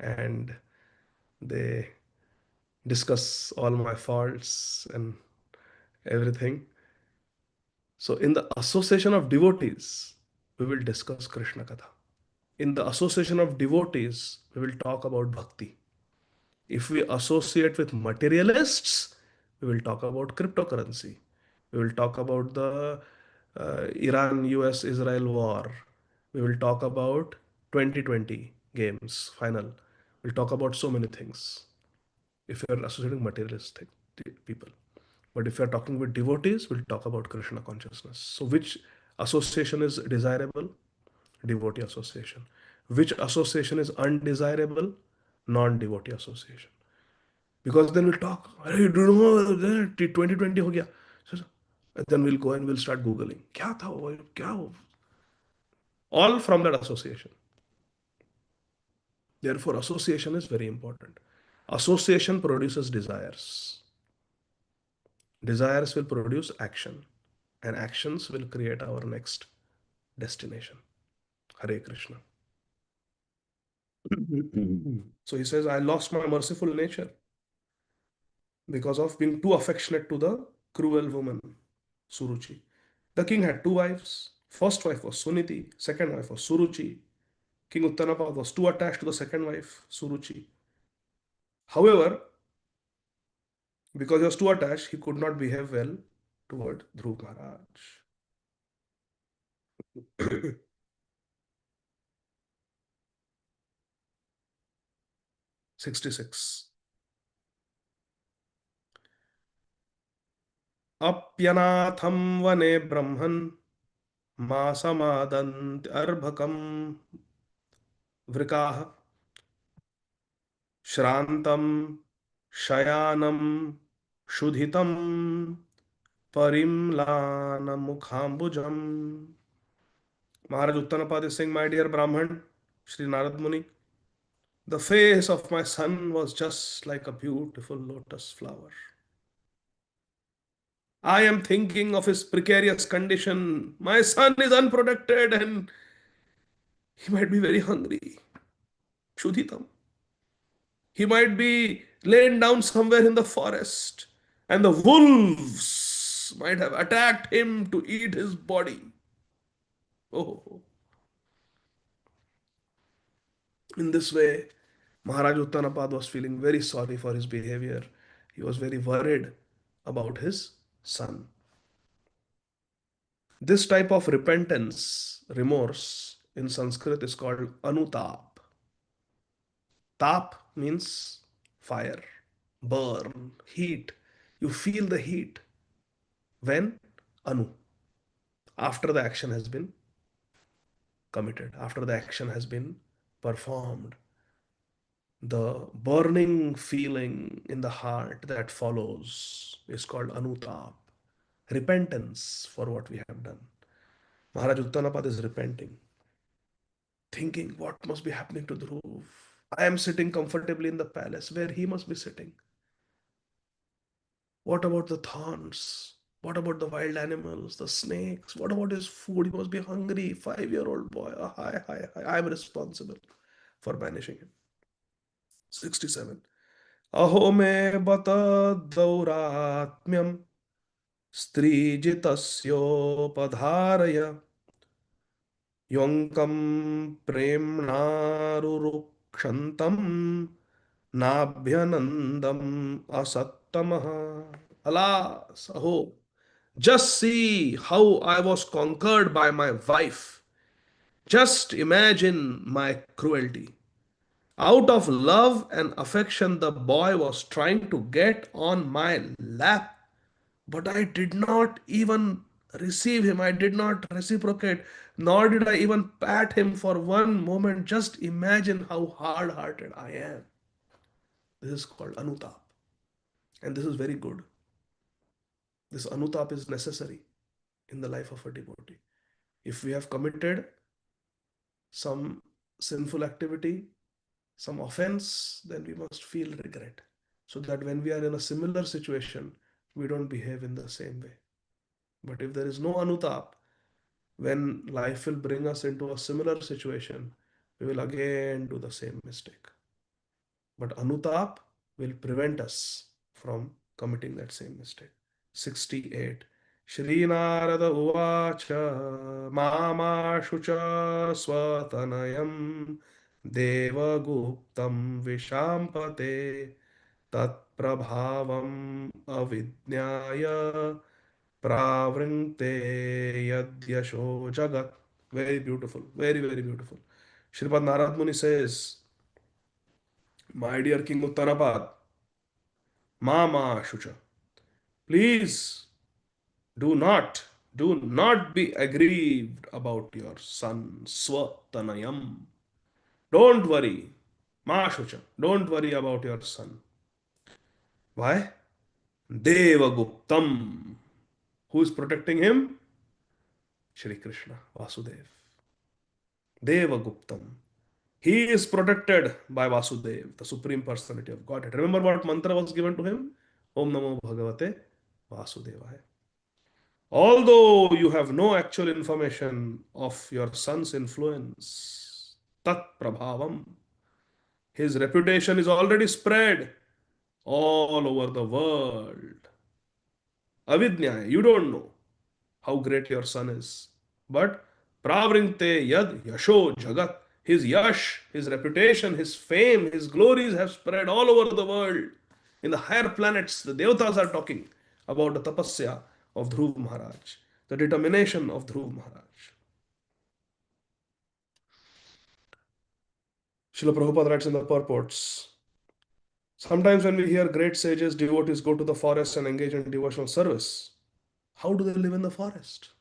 and they discuss all my faults and everything. So in the association of devotees, we will discuss Krishna Katha. In the association of devotees, we will talk about bhakti. If we associate with materialists, we will talk about cryptocurrency. We will talk about the Iran, US, Israel war. We will talk about 2020 games, final. We'll talk about so many things if you're associating materialistic people. But if you're talking with devotees, we'll talk about Krishna consciousness. So, which association is desirable? Devotee association. Which association is undesirable? Non-devotee association. Because then we'll talk, hey, you don't know, 2020 ho gaya. And then we'll go and we'll start Googling. Kya tha wo? Kya ho? All from that association. Therefore, association is very important. Association produces desires. Desires will produce action. And actions will create our next destination. Hare Krishna. So he says, I lost my merciful nature because of being too affectionate to the cruel woman, Suruchi. The king had two wives. First wife was Suniti, second wife was Suruchi. King Uttanapad was too attached to the second wife, Suruchi. However, because he was too attached, he could not behave well toward Dhruv Maharaj. 66. Apyanatham vane brahman masamadant arbhakam vrikaha shrantam shayanam shudhitam parimlana mukhambujam. Maharaj Uttanapad is saying, my dear Brahman, Sri Narad Muni, the face of my son was just like a beautiful lotus flower. I am thinking of his precarious condition. My son is unprotected and he might be very hungry. Shudhitam. He might be laid down somewhere in the forest and the wolves might have attacked him to eat his body. Oh. In this way, Maharaj Uttanapad was feeling very sorry for his behavior. He was very worried about his son. This type of repentance, remorse, in Sanskrit is called anutap. Tap means fire, burn, heat. You feel the heat. When? Anu. After the action has been committed, after the action has been performed. The burning feeling in the heart that follows is called anutap. Repentance for what we have done. Maharaj Uttanapad is repenting, thinking what must be happening to Dhruv. I am sitting comfortably in the palace where he must be sitting. What about the thorns? What about the wild animals, the snakes? What about his food? He must be hungry. 5-year-old boy. Hi, hi, hi. I'm responsible for banishing him. 67. Aho me bata dauraatmyam स्त्रीजितस्योपधारय योऽङ्कं प्रेम्णारुरुक्षन्तं नाभ्यनन्दम् asattamah. Alas, oh, just see how I was conquered by my wife. Just imagine my cruelty. Out of love and affection, the boy was trying to get on my lap, but I did not even receive him. I did not reciprocate, nor did I even pat him for one moment. Just imagine how hard hearted I am. This is called Anutap. And this is very good. This Anutap is necessary in the life of a devotee. If we have committed some sinful activity, some offense, then we must feel regret. So that when we are in a similar situation, we don't behave in the same way. But if there is no Anutap, when life will bring us into a similar situation, we will again do the same mistake. But Anutap will prevent us from committing that same mistake. 68. Shri Narada Uvacha Mamashucha Swatanayam Devaguptam Vishampate Tat Prabhavam Avidnyaya Pravringte Yadyasho Jagat. Very beautiful. Very, very beautiful. Shripad Narad Muni says, my dear King Uttanapad, Mama Shucha, please do not be aggrieved about your son Swatanayam. Don't worry. Ma Shucha, don't worry about your son. Why? Devaguptam. Who is protecting him? Shri Krishna, Vasudev. Devaguptam. He is protected by Vasudev, the Supreme Personality of Godhead. Remember what mantra was given to him? Om Namo Bhagavate Vasudevaya. Although you have no actual information of your son's influence, Tat Prabhavam, his reputation is already spread all over the world. Avidnyaya, you don't know how great your son is. But Pravringte Yad Yasho Jagat, his yash, his reputation, his fame, his glories have spread all over the world. In the higher planets, the Devatas are talking about the tapasya of Dhruv Maharaj, the determination of Dhruv Maharaj. Srila Prabhupada writes in the purports, sometimes when we hear great sages, devotees go to the forest and engage in devotional service, how do they live in the forest?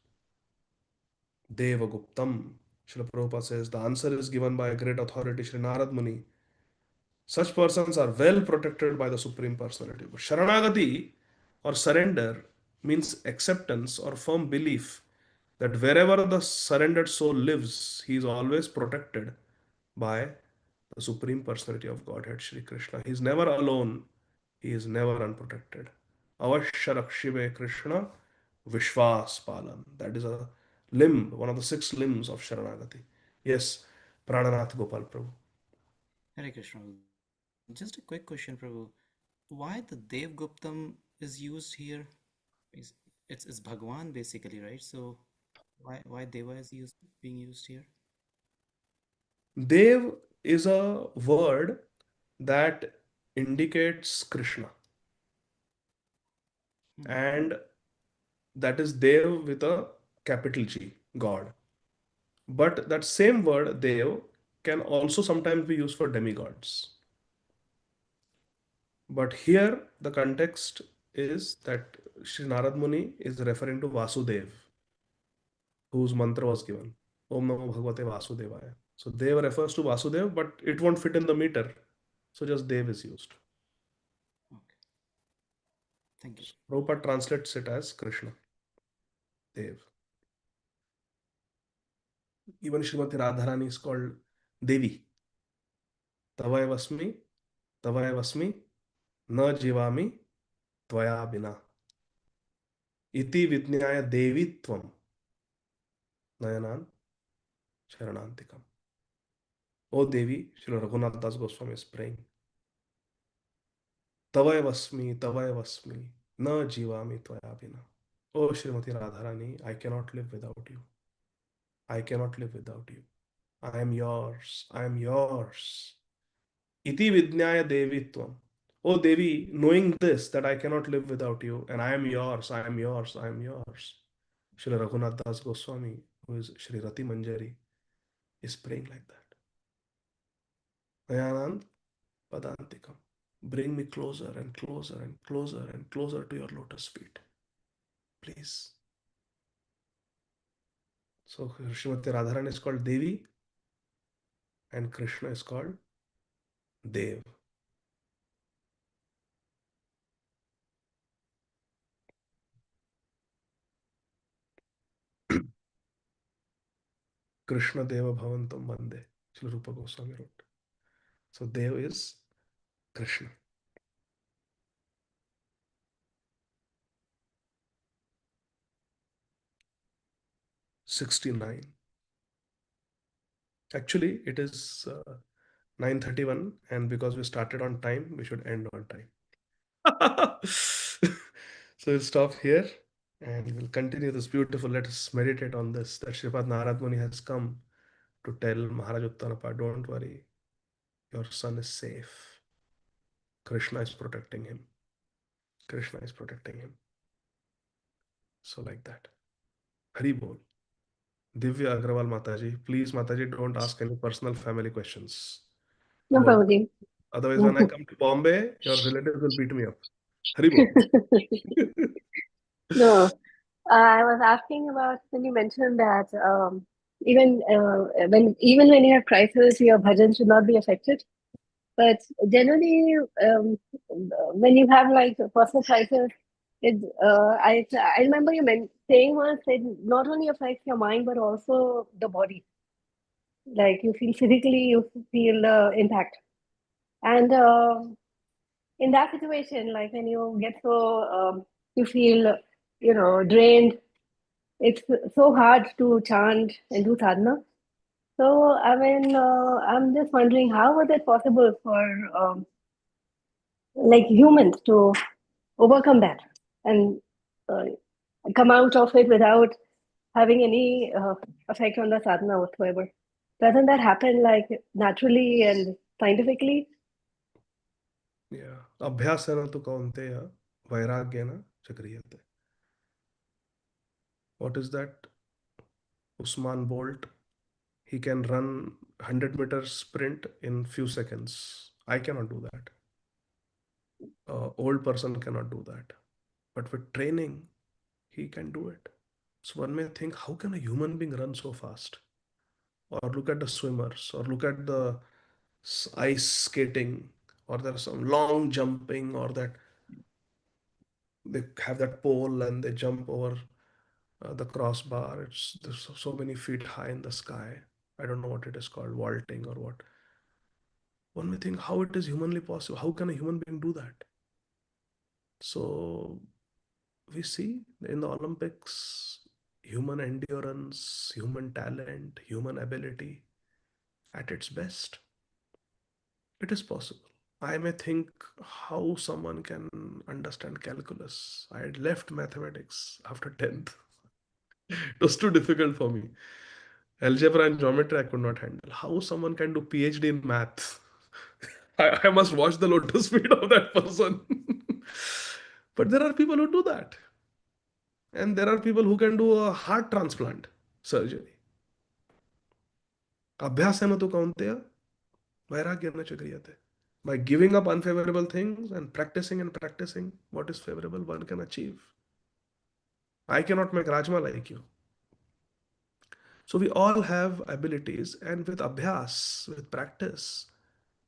Devaguptam. Srila Prabhupada says the answer is given by a great authority, Sri Narad Muni. Such persons are well protected by the Supreme Personality. But Sharanagati or surrender means acceptance or firm belief that wherever the surrendered soul lives, he is always protected by the Supreme Personality of Godhead, Shri Krishna. He is never alone, he is never unprotected. Avashya Krishna Vishwas Palan. That is a limb, one of the 6 limbs of Sharanagati. Yes, Prananath Gopal Prabhu. Hare Krishna. Just a quick question, Prabhu. Why the Dev Guptam is used here? It's Bhagwan basically, right? So why Deva is being used here? Dev is a word that indicates Krishna. And that is Dev with a capital G, God. But that same word, Dev, can also sometimes be used for demigods. But here the context is that Sri Narad Muni is referring to Vasudev, whose mantra was given. Om Namo Bhagavate Vasudevaya. So Dev refers to Vasudev, but it won't fit in the meter. So just Dev is used. Okay. Thank you. Prabhupada translates it as Krishna. Dev. Even Srimati Radharani is called Devi. Tavayavasmi, Tavayavasmi, Na Jivami, Tvaya Bina. Iti vidnyaya devitvam nayanan charanantikam. O Devi, Srila Raghunath Das Goswami is praying. Tavayavasmi, na jivami tvaya bina. Oh Srimati Radharani, I cannot live without you. I cannot live without you. I am yours. I am yours. Iti vidnyaya devitvam. Oh Devi, knowing this, that I cannot live without you, and I am yours, I am yours, I am yours. Srila Raghunath Das Goswami, who is Sri Rati Manjari, is praying like that. Dayanand Padantikam. Bring me closer and closer and closer and closer to your lotus feet. Please. So Srimati Radharani is called Devi and Krishna is called Dev. Krishna Deva Bhavantam Vande. Srila Rupa Goswami wrote. So Dev is Krishna. '69. Actually, it is 9:31, and because we started on time, we should end on time. So we'll stop here and we'll continue this beautiful. Let us meditate on this. That Sripad Narad Muni has come to tell Maharaj Uttanapa, don't worry, your son is safe. Krishna is protecting him. Krishna is protecting him. So like that. Hari Bol. Divya Agrawal Mataji, please Mataji, don't ask any personal family questions. No, About, Prabhuji. otherwise, when I come to Bombay, your relatives will beat me up. Hari Bol. No, I was asking about when you mentioned that even when you have crisis, your bhajan should not be affected. But generally, when you have like a personal crisis, I remember you saying once it not only affects your mind but also the body. Like you feel physically, you feel impact. And in that situation, like when you get you feel, drained, it's so hard to chant and do sadhana. So, I mean, I'm just wondering how was it possible for like humans to overcome that and uh, come out of it without having any effect on the sadhana whatsoever? Doesn't that happen like naturally and scientifically? Yeah. Abhyasana tu kaunteya vairagyena chakriyate. What is that? Usman Bolt. He can run 100-meter sprint in few seconds. I cannot do that. Old person cannot do that. But with training, he can do it. So one may think, how can a human being run so fast? Or look at the swimmers, or look at the ice skating, or there's some long jumping, or that they have that pole and they jump over the crossbar. It's there's so many feet high in the sky. I don't know what it is called, vaulting or what. One may think how it is humanly possible. How can a human being do that? So we see in the Olympics human endurance, human talent, human ability at its best. It is possible. I may think how someone can understand calculus. I had left mathematics after 10th. It was too difficult for me. Algebra and geometry I could not handle. How someone can do PhD in math? I must watch the lotus feet of that person. But there are people who do that. And there are people who can do a heart transplant surgery. Abhyasena tu kaunteya vairagyana chakriyate. By giving up unfavorable things and practicing what is favorable, one can achieve. I cannot make Rajma like you. So we all have abilities, and with abhyas, with practice,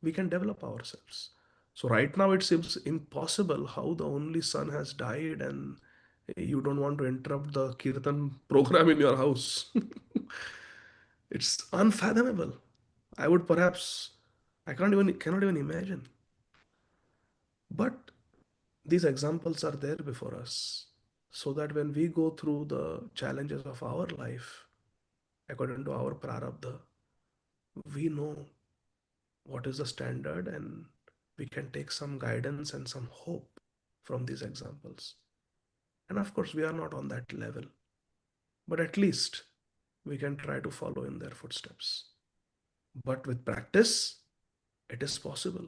we can develop ourselves. So right now it seems impossible how the only son has died and you don't want to interrupt the kirtan program in your house. It's unfathomable. I would perhaps, I cannot even imagine. But these examples are there before us. so that when we go through the challenges of our life, according to our prarabdha, we know what is the standard and we can take some guidance and some hope from these examples. And of course, we are not on that level, but at least we can try to follow in their footsteps. But with practice, it is possible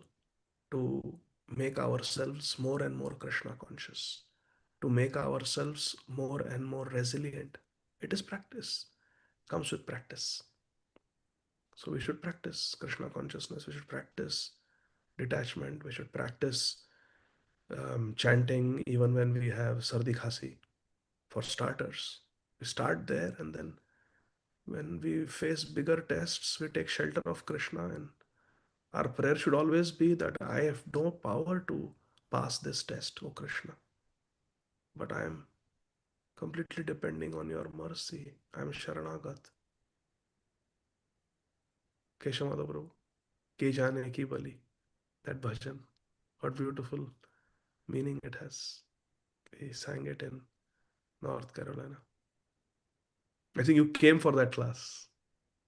to make ourselves more and more Krishna conscious, to make ourselves more and more resilient. It is practice, comes with practice. So we should practice Krishna consciousness, we should practice detachment, we should practice chanting even when we have sardi khasi. For starters, we start there, and then when we face bigger tests, we take shelter of Krishna, and our prayer should always be that I have no power to pass this test, O Krishna, but I am completely depending on your mercy. I am Sharanagat. Keshavada Prabhu, Ke Jane Ki Bali, that bhajan, what beautiful meaning it has. He sang it in North Carolina. I think you came for that class.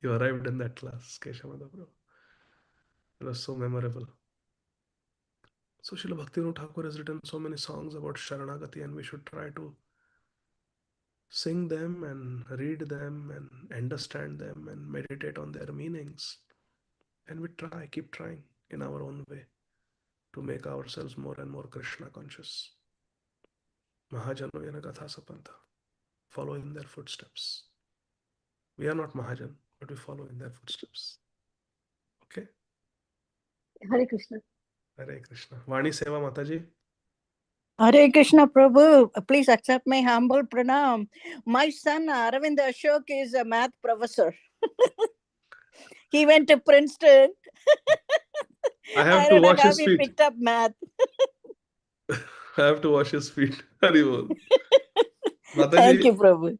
You arrived in that class, Keshavada Prabhu. It was so memorable. So Srila Bhaktivinoda Thakur has written so many songs about Sharanagati, and we should try to sing them and read them and understand them and meditate on their meanings. And we keep trying in our own way to make ourselves more and more Krishna conscious. Mahajano yana gatha sapanta. Follow in their footsteps. We are not Mahajan, but we follow in their footsteps. Okay? Hare Krishna. Hare Krishna. Vani Seva Mataji. Hare Krishna Prabhu, please accept my humble pranam. My son Aravind Ashok is a math professor. He went to Princeton. I have to wash his feet. He picked up math. I have to wash his feet. Haribol. Thank you, Prabhu.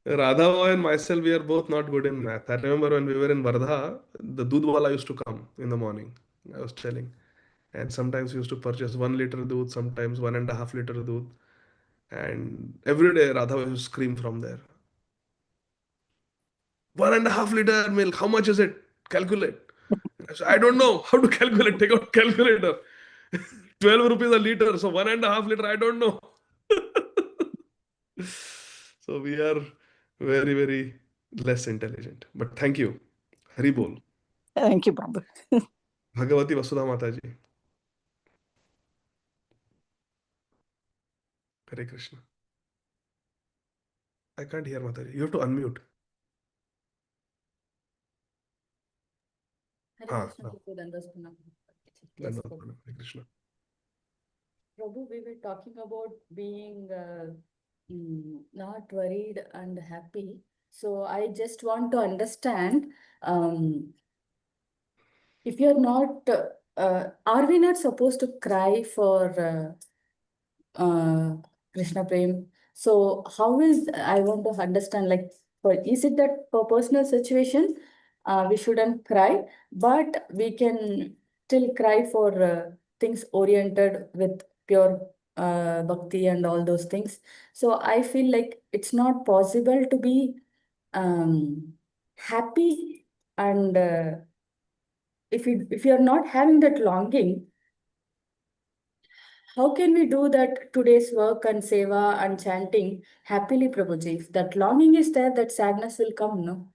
Radha and myself, we are both not good in math. I remember when we were in Vardha, the Dudwala used to come in the morning. I was telling. And sometimes we used to purchase 1 liter doodh, sometimes 1.5 liter doodh. And every day Radha used to scream from there. 1.5 liter milk, how much is it? Calculate. I said, I don't know how to calculate. Take out calculator. 12 rupees a liter, so 1.5 liter, I don't know. So we are very, very less intelligent. But thank you. Hari Bol. Thank you, Prabhu. Bhagavati Vasudha Mataji. Hare Krishna. I can't hear Mataji. You have to unmute. Hare Krishna, Prabhu, Dandasana. Yes, Prabhu. Hare Krishna. Prabhu, we were talking about being not worried and happy. So I just want to understand, if you're not, are we not supposed to cry for Krishna Prem? So how is, I want to understand, like, is it that for personal situation, we shouldn't cry, but we can still cry for things oriented with pure bhakti and all those things. So I feel like it's not possible to be happy, and if you're not having that longing, how can we do that today's work and seva and chanting happily, Prabhuji? If that longing is there, that sadness will come, no?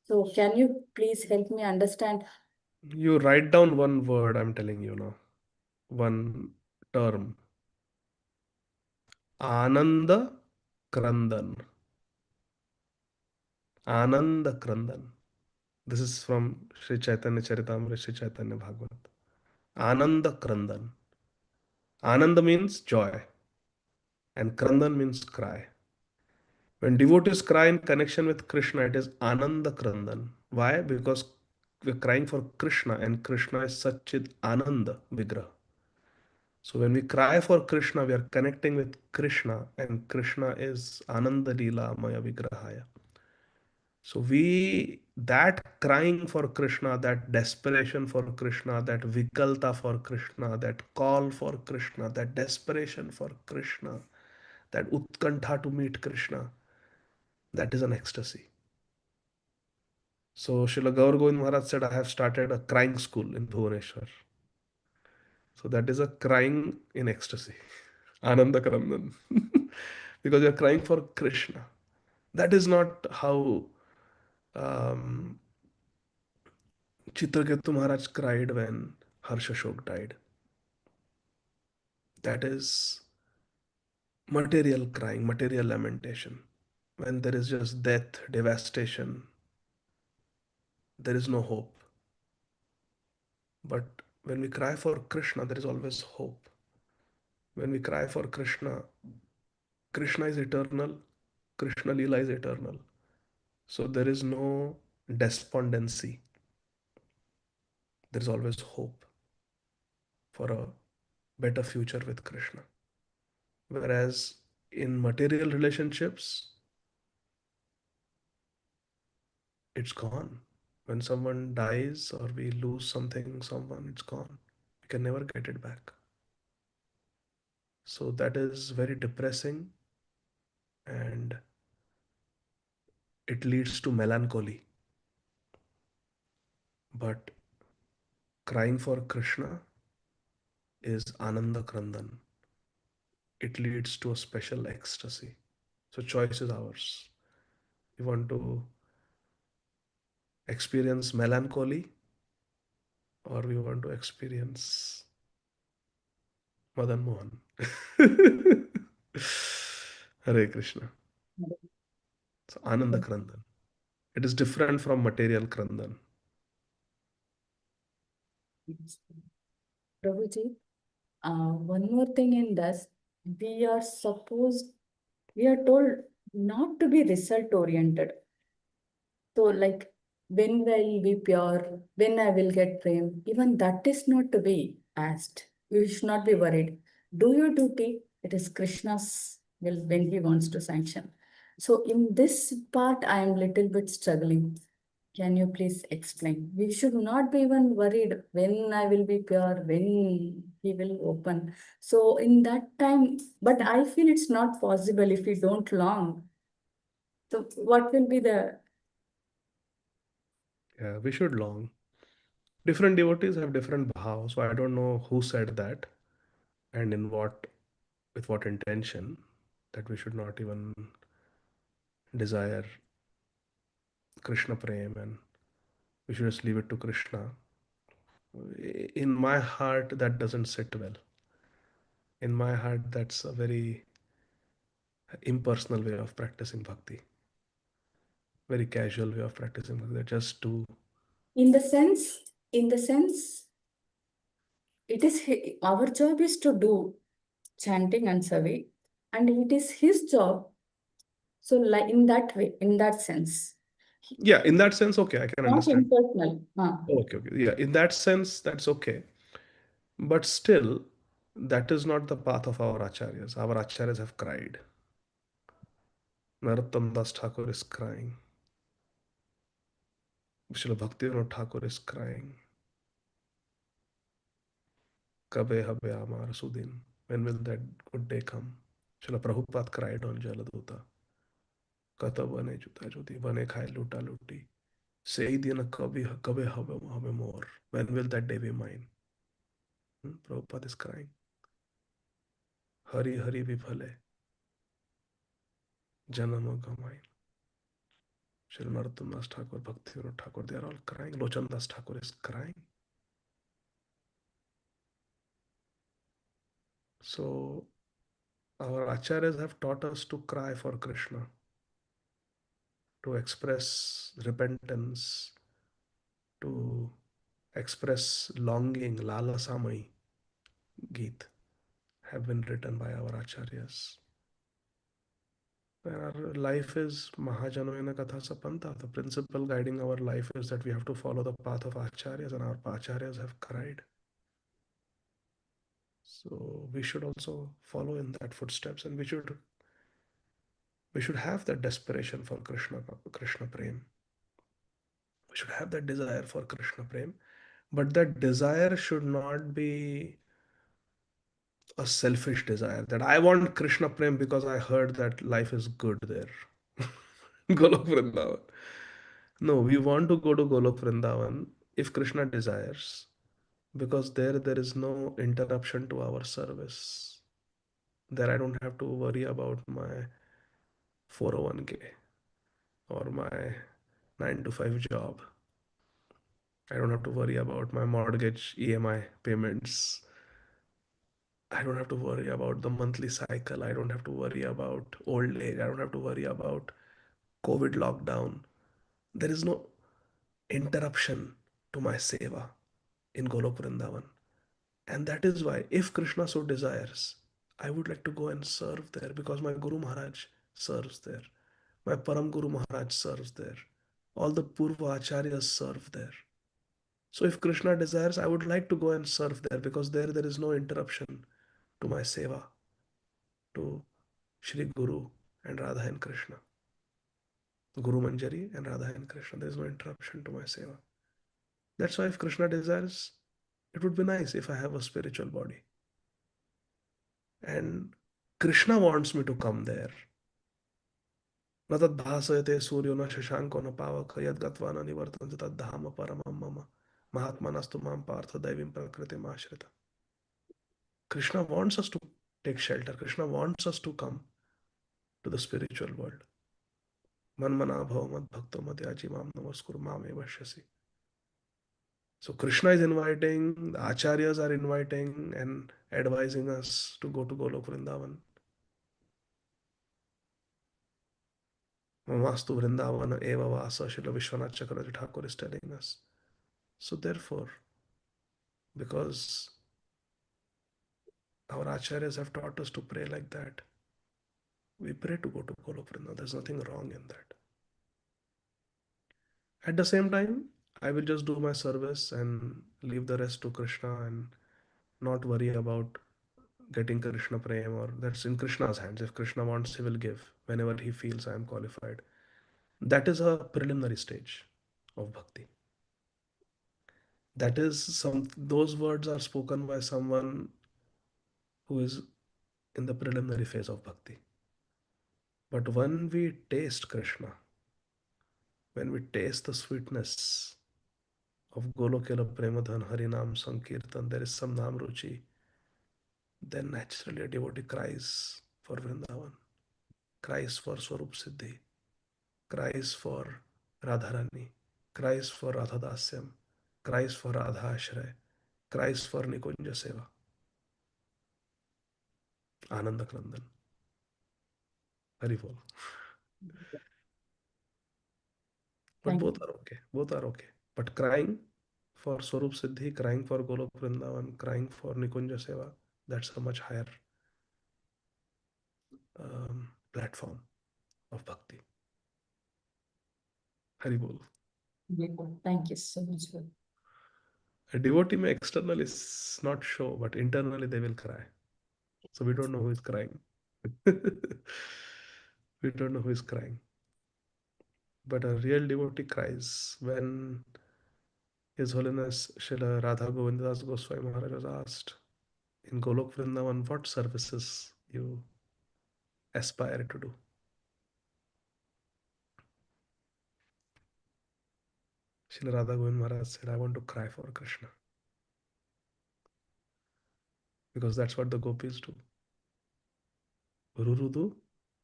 So can you please help me understand? You write down one word, I'm telling you now. One term. Ananda Krandan. Ananda Krandan. This is from Sri Chaitanya Charitamrita, Sri Chaitanya Bhagavat. Ananda Krandan. Ananda means joy, and Krandan means cry. When devotees cry in connection with Krishna, it is Ananda Krandan. Why? Because we're crying for Krishna, and Krishna is Satchit Ananda Vigraha. So when we cry for Krishna, we are connecting with Krishna, and Krishna is Ananda Leela Maya Vigrahaya. So we that crying for Krishna, that desperation for Krishna, that vikalta for Krishna, that call for Krishna, that desperation for Krishna, that utkantha to meet Krishna, that is an ecstasy. So Srila Gaur Govind Maharaj said, I have started a crying school in Bhubaneswar. So that is a crying in ecstasy. Ananda Karandan. Because you're crying for Krishna. That is not how um, Chitraketu Maharaj cried when Harshashok died. That is material crying, material lamentation. When there is just death, devastation, there is no hope. But when we cry for Krishna, there is always hope. When we cry for Krishna, Krishna is eternal, Krishna Leela is eternal. So there is no despondency. There is always hope for a better future with Krishna. Whereas in material relationships, it's gone. When someone dies or we lose something, someone, it's gone. We can never get it back. So that is very depressing and it leads to melancholy. But crying for Krishna is Ananda Krandan. It leads to a special ecstasy. So choice is ours. We want to experience melancholy or we want to experience Madan Mohan. Hare Krishna. So Ananda Krandan. It is different from material Krandan. Prabhuji, one more thing in this, we are told not to be result oriented. So like, when will be pure, when I will get prem, even that is not to be asked. You should not be worried. Do your duty, it is Krishna's will when he wants to sanction. So in this part, I am little bit struggling. Can you please explain? We should not be even worried when I will be pure, when he will open. So in that time, but I feel it's not possible if we don't long. So what will be the Yeah, we should long. Different devotees have different bhavas, so I don't know who said that and with what intention, that we should not even desire Krishna prem and we should just leave it to Krishna. In my heart, that doesn't sit well. In my heart, that's a very impersonal way of practicing bhakti, very casual way of practicing bhakti, just to. in the sense, it is our job is to do chanting and survey, and it is his job. So, like in that way, in that sense, Yeah, in that sense, okay, I can not understand. impersonal. Okay, okay. Yeah, in that sense, that's okay. But still, that is not the path of our acharyas. Our acharyas have cried. Narottam Das Thakur is crying. Srila Bhaktivinoda Thakur is crying. Kabe habe amar sudin. When will that good day come? Srila Prabhupada cried on Jaladuta. Kata bane juta joti, bane khai luta luti. Sei dina kabe habe more. When will that day be mine? Prabhupada is crying. Hari Hari Vibhale. Janama Gamai. Srila Narottam Das Thakur, Bhaktivinoda Thakur, they are all crying. Lochan Das Thakur is crying. So, our acharyas have taught us to cry for Krishna, to express repentance, to express longing, Lala Samai, Geet, have been written by our acharyas. When our life is Mahajanovena Katha Sapanta, the principle guiding our life is that we have to follow the path of acharyas, and our acharyas have cried. So we should also follow in that footsteps, and we should have that desperation for Krishna prem. We should have that desire for Krishna Prem, but that desire should not be a selfish desire that I want Krishna Prem because I heard that life is good there. Golok Vrindavan. No, we want to go to Golok Vrindavan if Krishna desires, because there is no interruption to our service. There I don't have to worry about my 401k or my 9 to 5 job. I don't have to worry about my mortgage EMI payments. I don't have to worry about the monthly cycle. I don't have to worry about old age. I don't have to worry about COVID lockdown. There is no interruption to my seva in Golok Vrindavan. And that is why, if Krishna so desires, I would like to go and serve there because my Guru Maharaj serves there. My Param Guru Maharaj serves there. All the Purva Acharyas serve there. So if Krishna desires, I would like to go and serve there because there is no interruption to my seva, to Shri Guru and Radha and Krishna. Guru Manjari and Radha and Krishna. There is no interruption to my seva. That's why if Krishna desires, it would be nice if I have a spiritual body. And Krishna wants me to come there. न तद्भासयते सूर्यो न शशांको न पावक यद्गत्वा न निवर्तन्ते तद्धाम परमं मम महात्मनस्तु मां पार्थ दैवीं प्रकृतिम् आश्रिता. Krishna wants us to take shelter. Krishna wants us to come to the spiritual world. Manmana bhava mad bhakto madhyaji mam namaskuru mam evashyasi. So Krishna is inviting, the Acharyas are inviting and advising us to go to Golok Vrindavan. Mamastu Vrindavana eva vasa, Srila Vishwanath Chakravarti Thakur is telling us. So therefore, because our Acharyas have taught us to pray like that, we pray to go to Golok Vrindavan. There's nothing wrong in that. At the same time, I will just do my service and leave the rest to Krishna and not worry about getting Krishna Prem, or that's in Krishna's hands. If Krishna wants, he will give whenever he feels I am qualified. That is a preliminary stage of bhakti. That is those words are spoken by someone who is in the preliminary phase of bhakti. But when we taste Krishna, when we taste the sweetness of Golokela Premadhan Harinam Sankirtan, there is some Nam Ruchi, then naturally a devotee cries for Vrindavan, cries for Swarup Siddhi, cries for Radharani, cries for Radhadasyam, cries for Radha Ashray, cries for Nikunja Seva, Ananda Krandan. Haribol. But both are okay. Both are okay. But crying for Swarup Siddhi, crying for Golok Vrindavan, crying for Nikunja Seva, that's a much higher platform of bhakti. Haribol. Thank you so much. A devotee may externally not show, but internally they will cry. So we don't know who is crying. We don't know who is crying. But a real devotee cries when His Holiness Srila Radha Govindas Goswami Maharaj was asked in Golok Vrindavan what services you aspire to do. Srila Radha Govind Maharaj said, I want to cry for Krishna. Because that's what the gopis do. Rurudu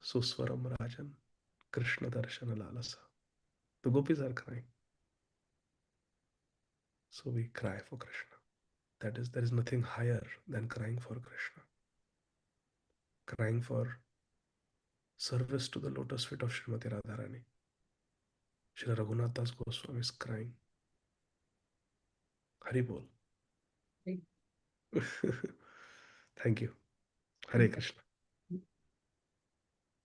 Suswaram Rajan Krishna Darshana Lalasa. The gopis are crying. So we cry for Krishna. That is, there is nothing higher than crying for Krishna. Crying for service to the lotus feet of Srimati Radharani. Srila Raghunath Das Goswami is crying. Haribol. Thank you. Hare Krishna.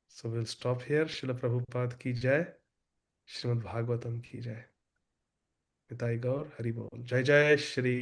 So we'll stop here. Srila Prabhupada ki jai. Srimad Bhagavatam ki jai. Nitai Gaur Haribol. Jai Jai Shri